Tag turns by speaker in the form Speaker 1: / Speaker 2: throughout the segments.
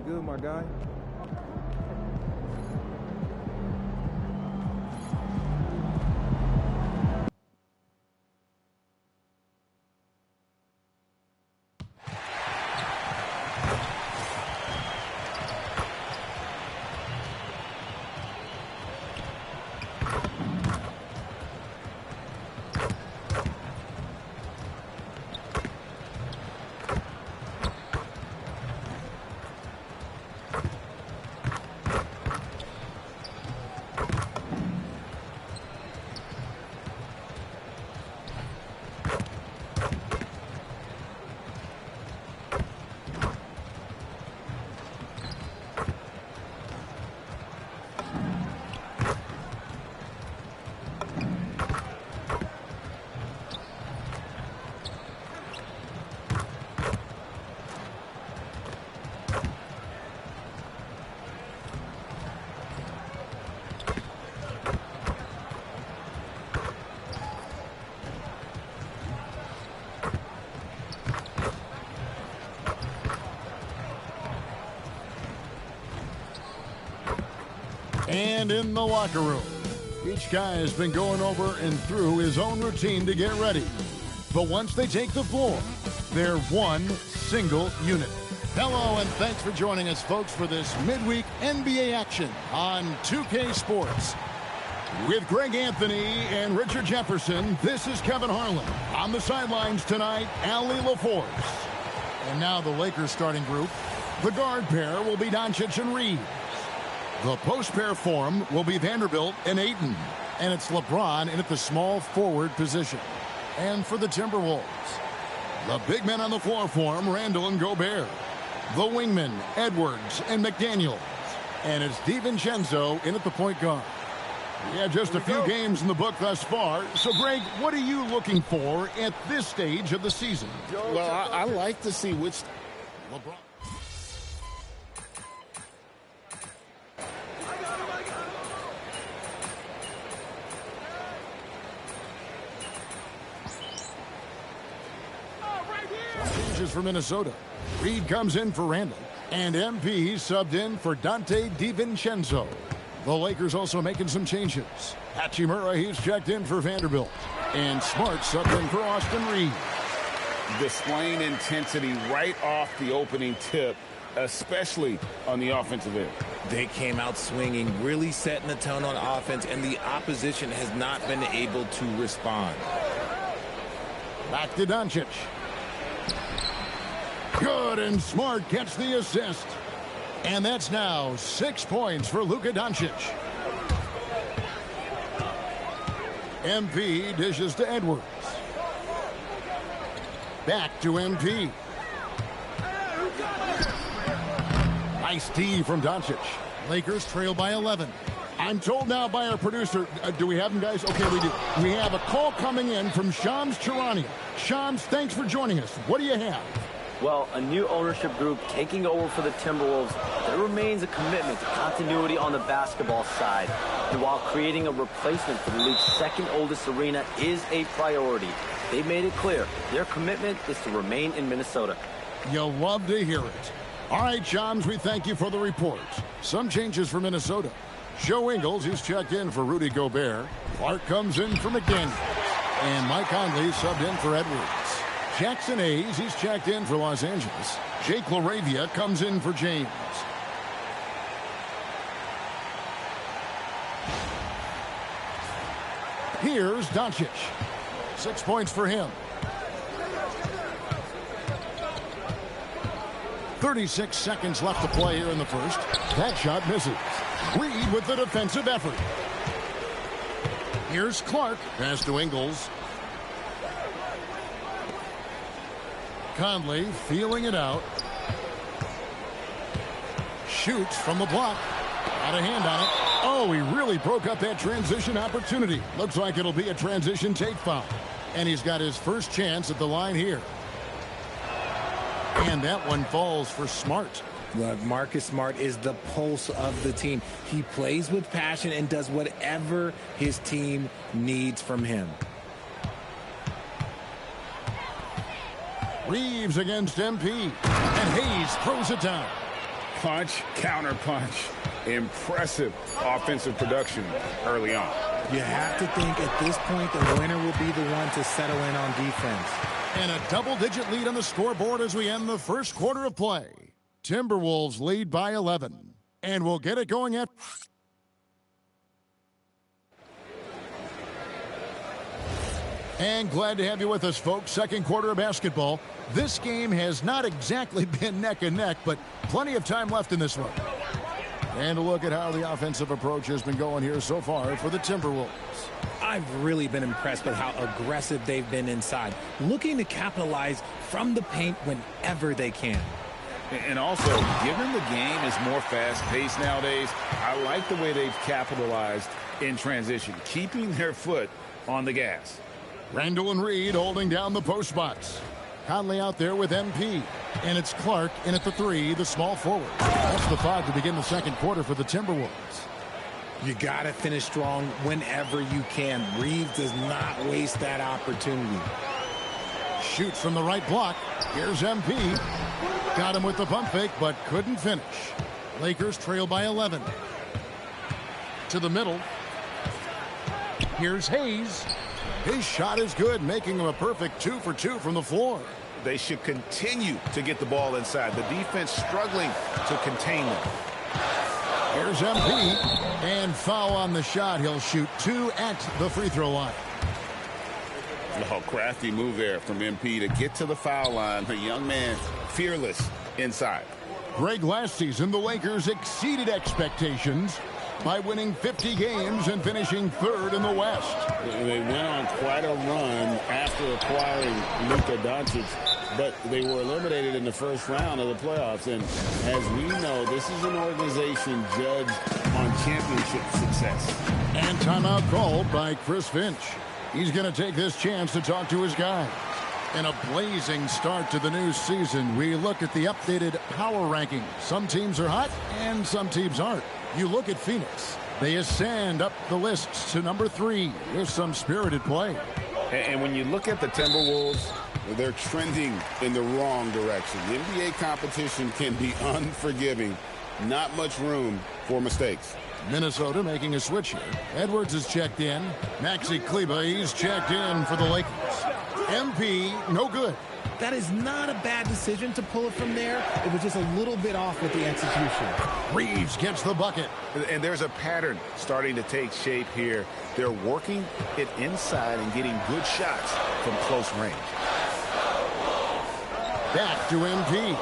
Speaker 1: good, my guy.
Speaker 2: And in the locker room, each guy has been going over and through his own routine to get ready. But once they take the floor, they're one single unit. Hello, and thanks for joining us, folks, for this midweek NBA action on 2K Sports. With Greg Anthony and Richard Jefferson, this is Kevin Harlan. On the sidelines tonight, Allie LaForce. And now the Lakers starting group. The guard pair will be Doncic and Reeves. The post pair form will be Vanderbilt and Ayton. And it's LeBron in at the small forward position. And for the Timberwolves, the big men on the floor form, Randall and Gobert. The wingmen, Edwards and McDaniels. And it's DiVincenzo in at the point guard. We have just a few games in the book thus far. So, Greg, what are you looking for at this stage of the season?
Speaker 3: Well, I like to see which...
Speaker 2: LeBron. Changes for Minnesota. Reed comes in for Randall. And MP subbed in for Dante DiVincenzo. The Lakers also making some changes. Hachimura, he's checked in for Vanderbilt. And Smart subbed in for Austin Reeves.
Speaker 3: Displaying intensity right off the opening tip, especially on the offensive end.
Speaker 4: They came out swinging, really setting the tone on offense, and the opposition has not been able to respond.
Speaker 2: Back to Doncic. Good, and Smart gets the assist. And that's now 6 points for Luka Doncic. MP dishes to Edwards. Back to MP. Nice D from Doncic. Lakers trail by 11. I'm told now by our producer, do we have him, guys? Okay, we do. We have a call coming in from Shams Charania. Shams, thanks for joining us. What do you have?
Speaker 5: Well, a new ownership group taking over for the Timberwolves. There remains a commitment to continuity on the basketball side. And while creating a replacement for the league's second oldest arena is a priority, they've made it clear their commitment is to remain in Minnesota.
Speaker 2: You'll love to hear it. All right, Shams, we thank you for the report. Some changes for Minnesota. Joe Ingles, he's checked in for Rudy Gobert. Clark comes in for McDaniels. And Mike Conley subbed in for Edwards. Jackson Hayes, he's checked in for Los Angeles. Jake LaRavia comes in for James. Here's Doncic. 6 points for him. 36 seconds left to play here in the first. That shot misses. Reed with the defensive effort. Here's Clark. Pass to Ingles. Conley feeling it out. Shoots from the block. Got a hand on it. Oh, he really broke up that transition opportunity. Looks like it'll be a transition take foul. And he's got his first chance at the line here. And that one falls for Smart.
Speaker 4: Look, Marcus Smart is the pulse of the team. He plays with passion and does whatever his team needs from him.
Speaker 2: Reeves against MP. And Hayes throws it down.
Speaker 3: Punch, counter punch. Impressive offensive production early on.
Speaker 4: You have to think at this point the winner will be the one to settle in on defense.
Speaker 2: And a double-digit lead on the scoreboard as we end the first quarter of play. Timberwolves lead by 11. And we'll get it going at... And glad to have you with us, folks. Second quarter of basketball. This game has not exactly been neck and neck, but plenty of time left in this one. And a look at how the offensive approach has been going here so far for the Timberwolves.
Speaker 4: I've really been impressed with how aggressive they've been inside, looking to capitalize from the paint whenever they can.
Speaker 3: And also, given the game is more fast-paced nowadays, I like the way they've capitalized in transition, keeping their foot on the gas.
Speaker 2: Randall and Reed holding down the post spots. Conley out there with MP. And it's Clark in at the 3, the small forward. That's the 5 to begin the second quarter for the Timberwolves.
Speaker 4: You got to finish strong whenever you can. Reeves does not waste that opportunity.
Speaker 2: Shoots from the right block. Here's MP. Got him with the pump fake, but couldn't finish. Lakers trail by 11. To the middle. Here's Hayes. His shot is good, making him a perfect 2 for 2 from the floor.
Speaker 3: They should continue to get the ball inside. The defense struggling to contain them.
Speaker 2: Here's MP. And foul on the shot. He'll shoot 2 at the free throw line.
Speaker 3: Oh, crafty move there from MP to get to the foul line. The young man fearless inside.
Speaker 2: Greg, last season, the Lakers exceeded expectations by winning 50 games and finishing 3rd in the West.
Speaker 3: They went on quite a run after acquiring Luka Doncic, but they were eliminated in the first round of the playoffs. And as we know, this is an organization judged on championship success.
Speaker 2: And timeout called by Chris Finch. He's going to take this chance to talk to his guys. In a blazing start to the new season, we look at the updated power rankings. Some teams are hot and some teams aren't. You look at Phoenix. They ascend up the lists to number 3 with some spirited play.
Speaker 3: And when you look at the Timberwolves, they're trending in the wrong direction. The NBA competition can be unforgiving. Not much room for mistakes.
Speaker 2: Minnesota making a switch here. Edwards is checked in. Maxi Kleber, he's checked in for the Lakers. MP, no good.
Speaker 4: That is not a bad decision to pull it from there. It was just a little bit off with the execution.
Speaker 2: Reeves gets the bucket.
Speaker 3: And there's a pattern starting to take shape here. They're working it inside and getting good shots from close range.
Speaker 2: Back to MP.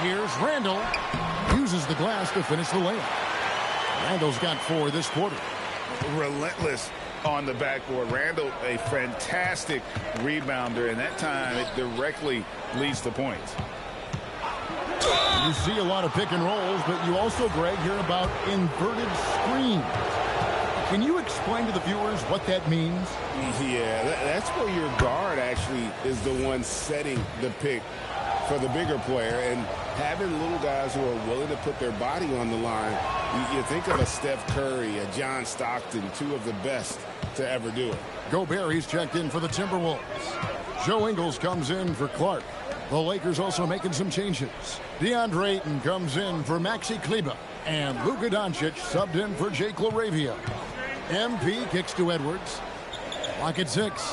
Speaker 2: Here's Randall. Uses the glass to finish the layup. Randall's got 4 this quarter.
Speaker 3: Relentless on the backboard. Randall, a fantastic rebounder, and that time it directly leads to points.
Speaker 2: You see a lot of pick and rolls, but you also, Greg, hear about inverted screens. Can you explain to the viewers what that means?
Speaker 3: Yeah, that's where your guard actually is the one setting the pick for the bigger player, and having little guys who are willing to put their body on the line. You think of a Steph Curry, a John Stockton, 2 of the best to ever do it.
Speaker 2: Gobert, he's checked in for the Timberwolves. Joe Ingles comes in for Clark. The Lakers also making some changes. DeAndre Ayton comes in for Maxi Kleber. And Luka Doncic subbed in for Jake LaRavia. MP kicks to Edwards. Clock at 6.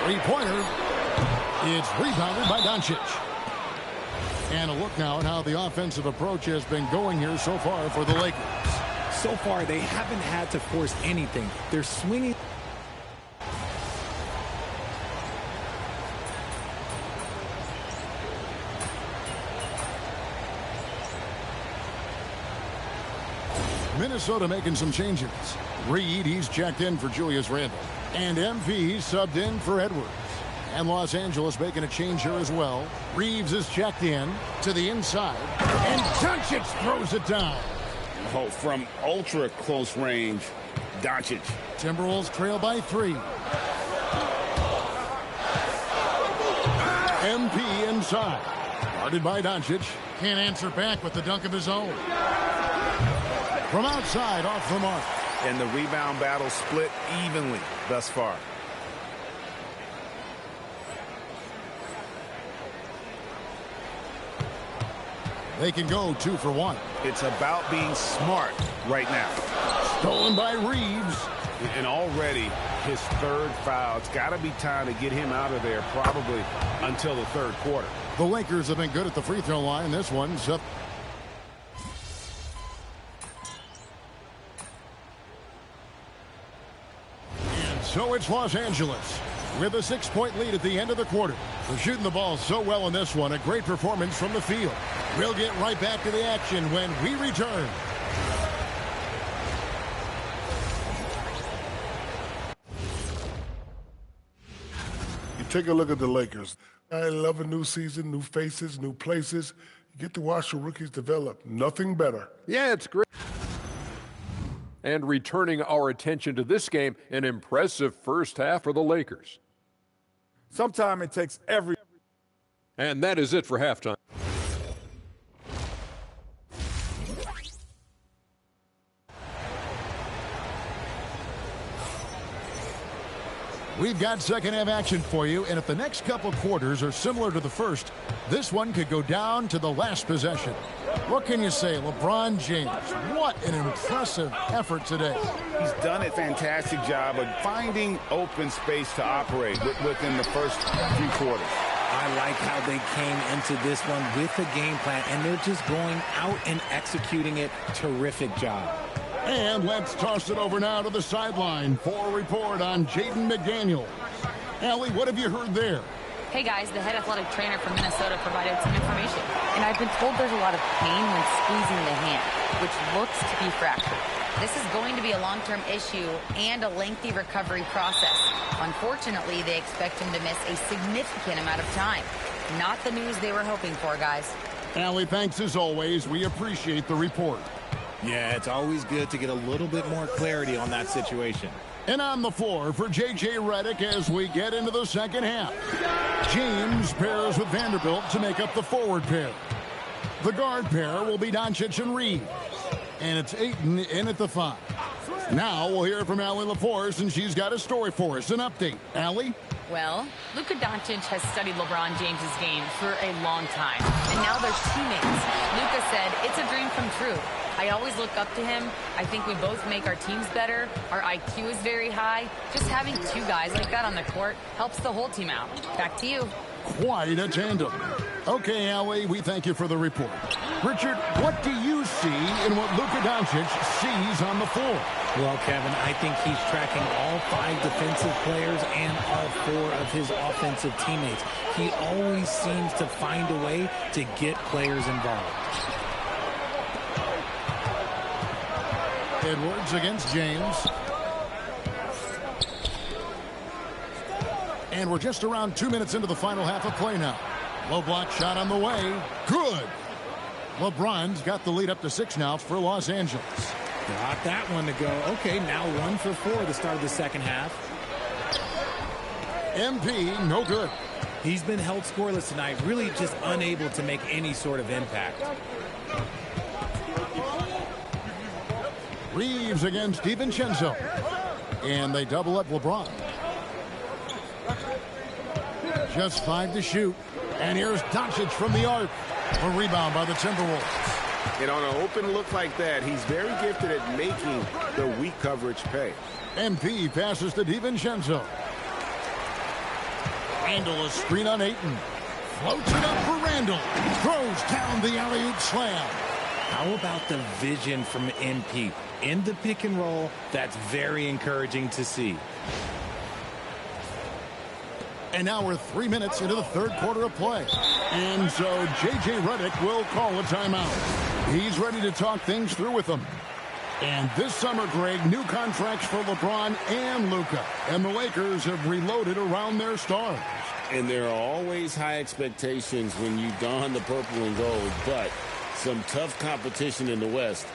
Speaker 2: Three-pointer. It's rebounded by Doncic. And a look now at how the offensive approach has been going here so far for the Lakers.
Speaker 4: So far, they haven't had to force anything. They're swinging.
Speaker 2: Minnesota making some changes. Reed, he's checked in for Julius Randle. And MP, he's subbed in for Edwards. And Los Angeles making a change here as well. Reeves is checked in to the inside. And Doncic throws it down.
Speaker 3: Oh, from ultra close range, Doncic.
Speaker 2: Timberwolves trail by 3. MP inside. Guarded by Doncic. Can't answer back with the dunk of his own. From outside, off the mark.
Speaker 3: And the rebound battle split evenly thus far.
Speaker 2: They can go 2 for 1.
Speaker 3: It's about being smart right now.
Speaker 2: Stolen by Reeves.
Speaker 3: And already his third foul. It's got to be time to get him out of there probably until the third quarter.
Speaker 2: The Lakers have been good at the free throw line. This one's up. And so it's Los Angeles with a 6-point lead at the end of the quarter. They're shooting the ball so well in this one. A great performance from the field. We'll get right back to the action when we return.
Speaker 1: Take a look at the Lakers. I love a new season, new faces, new places. You get to watch the rookies develop. Nothing better.
Speaker 6: Yeah, it's great. And returning our attention to this game, an impressive first half for the Lakers.
Speaker 7: Sometimes it takes every...
Speaker 6: And that is it for halftime.
Speaker 2: We've got second half action for you, and if the next couple quarters are similar to the first, this one could go down to the last possession. What can you say, LeBron James? What an impressive effort today.
Speaker 3: He's done a fantastic job of finding open space to operate within the first few quarters.
Speaker 4: I like how they came into this one with a game plan, and they're just going out and executing it. Terrific job.
Speaker 2: And let's toss it over now to the sideline for a report on Jaden McDaniels. Allie, what have you heard there?
Speaker 8: Hey guys, the head athletic trainer from Minnesota provided some information. And I've been told there's a lot of pain when squeezing the hand, which looks to be fractured. This is going to be a long-term issue and a lengthy recovery process. Unfortunately, they expect him to miss a significant amount of time. Not the news they were hoping for, guys.
Speaker 2: Allie, thanks as always. We appreciate the report.
Speaker 4: Yeah, it's always good to get a little bit more clarity on that situation.
Speaker 2: And on the floor for J.J. Redick as we get into the second half. James pairs with Vanderbilt to make up the forward pair. The guard pair will be Doncic and Reeves. And it's Ayton in at the 5. Now we'll hear from Allie LaForce, and she's got a story for us. An update. Allie?
Speaker 8: Well, Luka Doncic has studied LeBron James's game for a long time, and now they're teammates. Luka said, "It's a dream come true. I always look up to him. I think we both make our teams better. Our IQ is very high. Just having two guys like that on the court helps the whole team out." Back to you.
Speaker 2: Quite a tandem. Okay, Allie, we thank you for the report. Richard, what do you see in what Luka Doncic sees on the floor?
Speaker 4: Well, Kevin, I think he's tracking all 5 defensive players and all 4 of his offensive teammates. He always seems to find a way to get players involved.
Speaker 2: Edwards against James. And we're just around 2 minutes into the final half of play now. Low block shot on the way. Good. LeBron's got the lead up to 6 now for Los Angeles.
Speaker 4: Got that one to go. Okay, now 1 for 4 at the start of the second half.
Speaker 2: MP, no good.
Speaker 4: He's been held scoreless tonight, really just unable to make any sort of impact.
Speaker 2: Reeves against DiVincenzo. And they double up LeBron. Just 5 to shoot. And here's Doncic from the arc. A rebound by the Timberwolves.
Speaker 3: And on an open look like that, he's very gifted at making the weak coverage pay.
Speaker 2: MP passes to DiVincenzo. Randall, a screen on Ayton. Floats it up for Randall. Throws down the alley-oop slam.
Speaker 4: How about the vision from MP? In the pick and roll, that's very encouraging to see.
Speaker 2: And now we're 3 minutes into the third quarter of play. And so J.J. Redick will call a timeout. He's ready to talk things through with them. And this summer, Greg, new contracts for LeBron and Luka. And the Lakers have reloaded around their stars.
Speaker 3: And there are always high expectations when you don the purple and gold, but some tough competition in the West.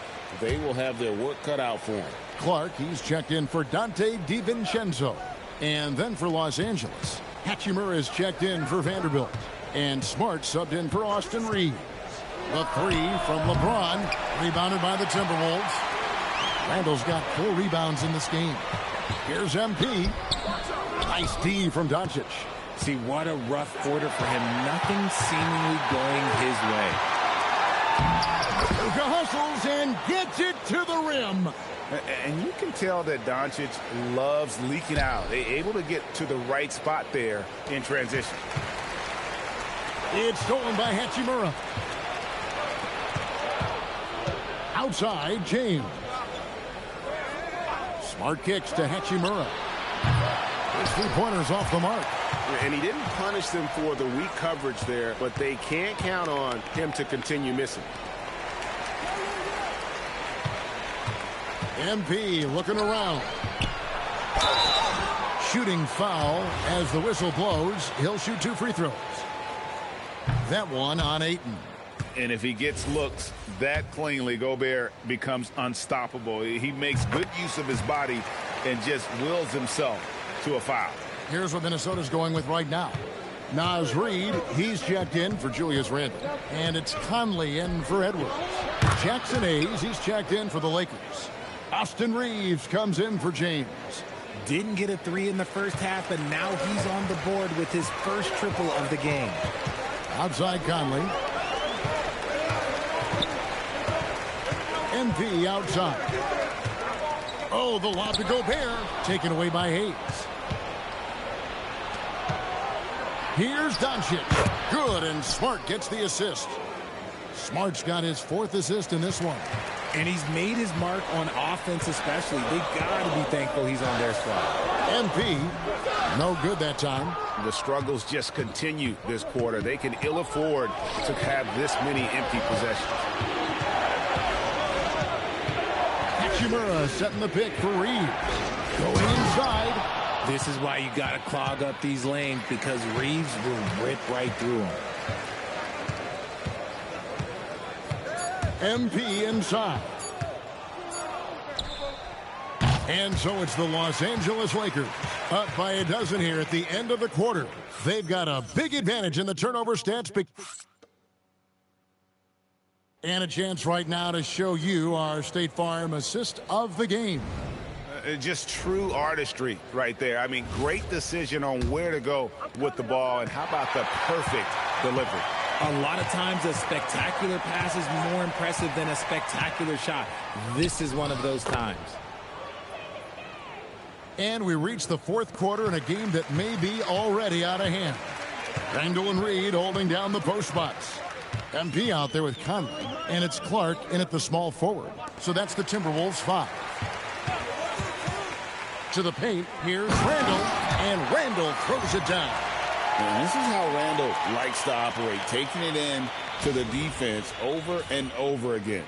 Speaker 3: They will have their work cut out for them.
Speaker 2: Clark, he's checked in for Dante DiVincenzo. And then for Los Angeles, Hachimura is checked in for Vanderbilt. And Smart subbed in for Austin Reeves. The 3 from LeBron, rebounded by the Timberwolves. Randall's got 4 rebounds in this game. Here's MP. Nice D from Doncic.
Speaker 4: See, what a rough quarter for him. Nothing seemingly going his way.
Speaker 2: Luka hustles and gets it to the rim.
Speaker 7: And you can tell that Doncic loves leaking out. They're able to get to the right spot there in transition.
Speaker 2: It's stolen by Hachimura. Outside, James. Smart kicks to Hachimura. His three-pointers off the mark.
Speaker 3: And he didn't punish them for the weak coverage there, but they can't count on him to continue missing.
Speaker 2: MP looking around. Shooting foul as the whistle blows. He'll shoot 2 free throws. That one on Ayton.
Speaker 7: And if he gets looks that cleanly, Gobert becomes unstoppable. He makes good use of his body and just wills himself to a foul.
Speaker 2: Here's what Minnesota's going with right now. Naz Reid, he's checked in for Julius Randle. And it's Conley in for Edwards. Jackson Hayes, he's checked in for the Lakers. Austin Reeves comes in for James.
Speaker 4: Didn't get a 3 in the first half, but now he's on the board with his first triple of the game.
Speaker 2: Outside Conley. MP outside. Oh, the lob to Gobert. Taken away by Hayes. Here's Doncic. Good, and Smart gets the assist. Smart's got his 4th assist in this one.
Speaker 4: And he's made his mark on offense especially. They got to be thankful he's on their side.
Speaker 2: MP, no good that time.
Speaker 3: The struggles just continue this quarter. They can ill afford to have this many empty possessions.
Speaker 2: Hachimura setting the pick for Reeves. Going inside.
Speaker 4: This is why you got to clog up these lanes, because Reeves will rip right through them.
Speaker 2: MP inside. And so it's the Los Angeles Lakers up by a dozen here at the end of the quarter. They've got a big advantage in the turnover stats. And a chance right now to show you our State Farm assist of the game.
Speaker 7: Just true artistry right there. I mean, great decision on where to go with the ball, and how about the perfect delivery?
Speaker 4: A lot of times a spectacular pass is more impressive than a spectacular shot. This is one of those times.
Speaker 2: And we reach the 4th quarter in a game that may be already out of hand. Randle and Reed holding down the post spots. MP out there with Conley, and it's Clark in at the small forward. So that's the Timberwolves 5. To the paint, here's Randle, and Randle throws it down.
Speaker 9: And this is how Randle likes to operate, taking it in to the defense over and over again.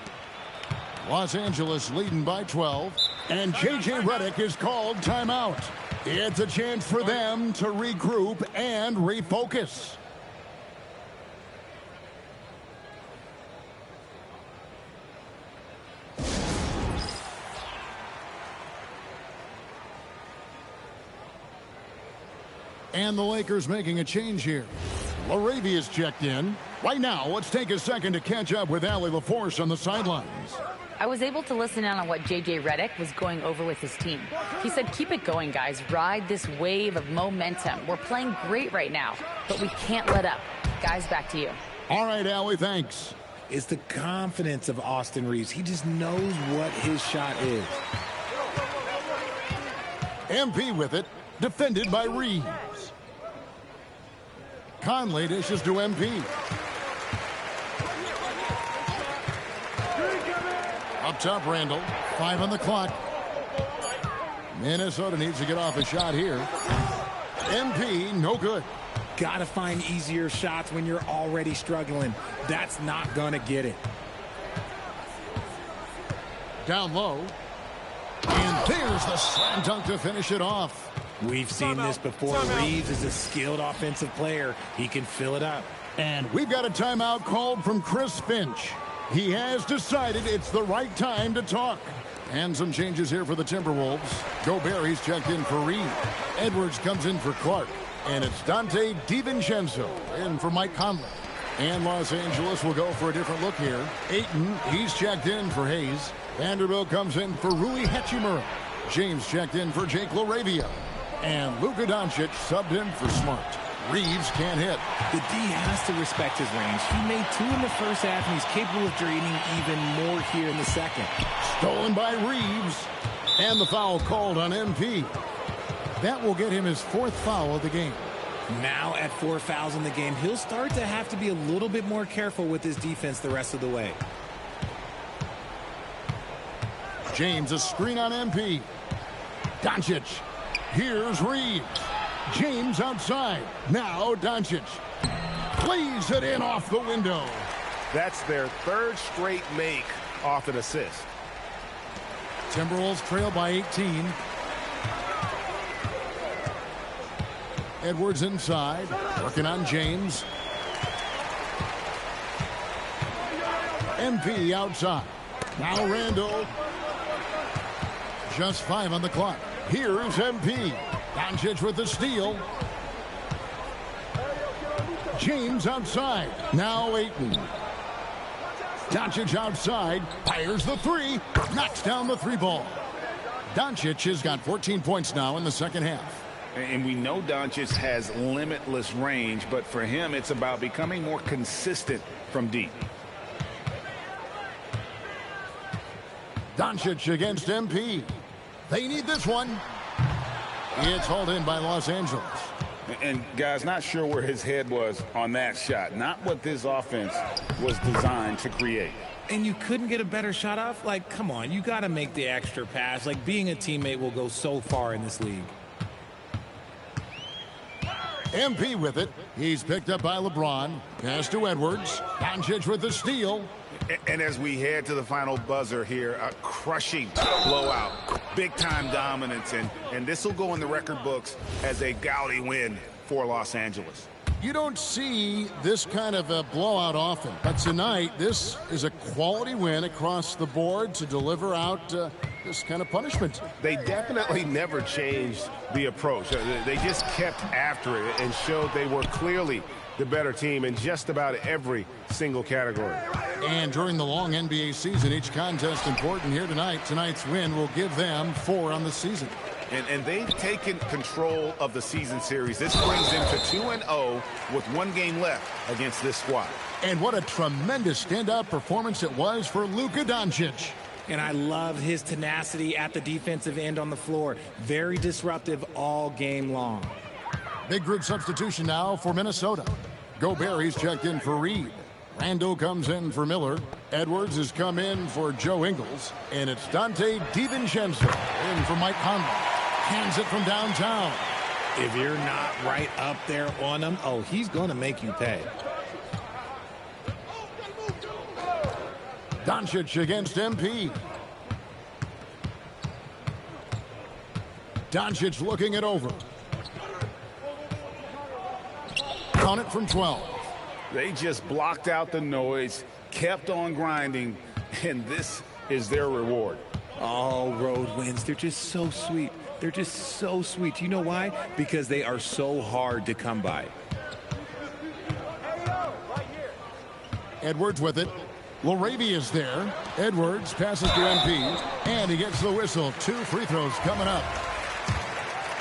Speaker 2: Los Angeles leading by 12, and J.J. Redick is called timeout. It's a chance for them to regroup and refocus. And the Lakers making a change here. Laravia's checked in. Right now, let's take a second to catch up with Allie LaForce on the sidelines.
Speaker 8: I was able to listen in on what J.J. Redick was going over with his team. He said, keep it going, guys. Ride this wave of momentum. We're playing great right now, but we can't let up. Guys, back to you.
Speaker 2: All right, Allie, thanks.
Speaker 4: It's the confidence of Austin Reeves. He just knows what his shot is.
Speaker 2: MP with it, defended by Reeves. Conley dishes to MP. Up top, Randle. 5 on the clock. Minnesota needs to get off a shot here. MP, no good.
Speaker 4: Gotta find easier shots when you're already struggling. That's not gonna get it.
Speaker 2: Down low. And there's the slam dunk to finish it off.
Speaker 4: We've seen this before. Reeves is a skilled offensive player. He can fill it up.
Speaker 2: And we've got a timeout called from Chris Finch. He has decided it's the right time to talk. And some changes here for the Timberwolves. Gobert, he's checked in for Reed. Edwards comes in for Clark. And it's Dante DiVincenzo in for Mike Conley. And Los Angeles will go for a different look here. Ayton, he's checked in for Hayes. Vanderbilt comes in for Rui Hachimura. James checked in for Jake LaRavia. And Luka Doncic subbed in for Smart. Reeves can't hit.
Speaker 4: The D has to respect his range. He made 2 in the first half, and he's capable of draining even more here in the second.
Speaker 2: Stolen by Reeves. And the foul called on MP. That will get him his 4th foul of the game.
Speaker 4: Now at 4 fouls in the game, he'll start to have to be a little bit more careful with his defense the rest of the way.
Speaker 2: James, a screen on MP. Doncic. Here's Reeves. James outside. Now Doncic. Plays it in off the window.
Speaker 10: That's their 3rd straight make off an assist.
Speaker 2: Timberwolves trail by 18. Edwards inside. Working on James. MP outside. Now Randall. Just 5 on the clock. Here's MP. Doncic with the steal. James outside. Now Ayton. Doncic outside. Fires the 3. Knocks down the 3 ball. Doncic has got 14 points now in the second half.
Speaker 7: And we know Doncic has limitless range, but for him, it's about becoming more consistent from deep.
Speaker 2: Doncic against MP. They need this one. It's hauled in by Los Angeles.
Speaker 7: And, guys, not sure where his head was on that shot. Not what this offense was designed to create.
Speaker 4: And you couldn't get a better shot off? Like, come on, you got to make the extra pass. Like, being a teammate will go so far in this league.
Speaker 2: MP with it. He's picked up by LeBron. Pass to Edwards. Doncic with the steal.
Speaker 7: And as we head to the final buzzer here, a crushing blowout, big-time dominance, and this will go in the record books as a gaudy win for Los Angeles.
Speaker 2: You don't see this kind of a blowout often, but tonight this is a quality win across the board to deliver out this kind of punishment.
Speaker 10: They definitely never changed the approach. They just kept after it and showed they were clearly the better team in just about every single category.
Speaker 2: And during the long NBA season, each contest important here tonight. Tonight's win will give them 4 on the season.
Speaker 7: And they've taken control of the season series. This brings them to 2-0 with 1 game left against this squad.
Speaker 2: And what a tremendous standout performance it was for Luka Doncic.
Speaker 4: And I love his tenacity at the defensive end on the floor. Very disruptive all game long.
Speaker 2: Big group substitution now for Minnesota. Gobert, he's checked in for Reed. Randall comes in for Miller. Edwards has come in for Joe Ingles. And it's Dante DiVincenzo in for Mike Conley. Hands it from downtown.
Speaker 4: If you're not right up there on him, oh, he's going to make you pay.
Speaker 2: Doncic against MP. Doncic looking it over. Count it from 12.
Speaker 7: They just blocked out the noise, kept on grinding, and this is their reward.
Speaker 4: Oh, road wins. They're just so sweet. They're just so sweet. You know why? Because they are so hard to come by.
Speaker 2: Edwards with it. LaRavia is there. Edwards passes to MP, and he gets the whistle. 2 free throws coming up.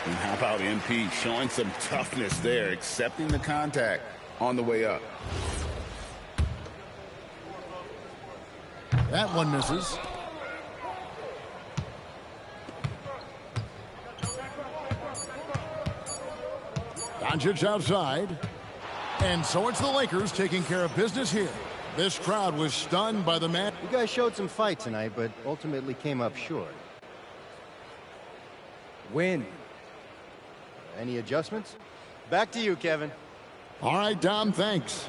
Speaker 9: And how about MP showing some toughness there, accepting the contact on the way up.
Speaker 2: That one misses. Doncic outside. And so it's the Lakers taking care of business here. This crowd was stunned by the man.
Speaker 11: You guys showed some fight tonight, but ultimately came up short. Win. Any adjustments? Back to you, Kevin.
Speaker 2: All right, Dom, thanks.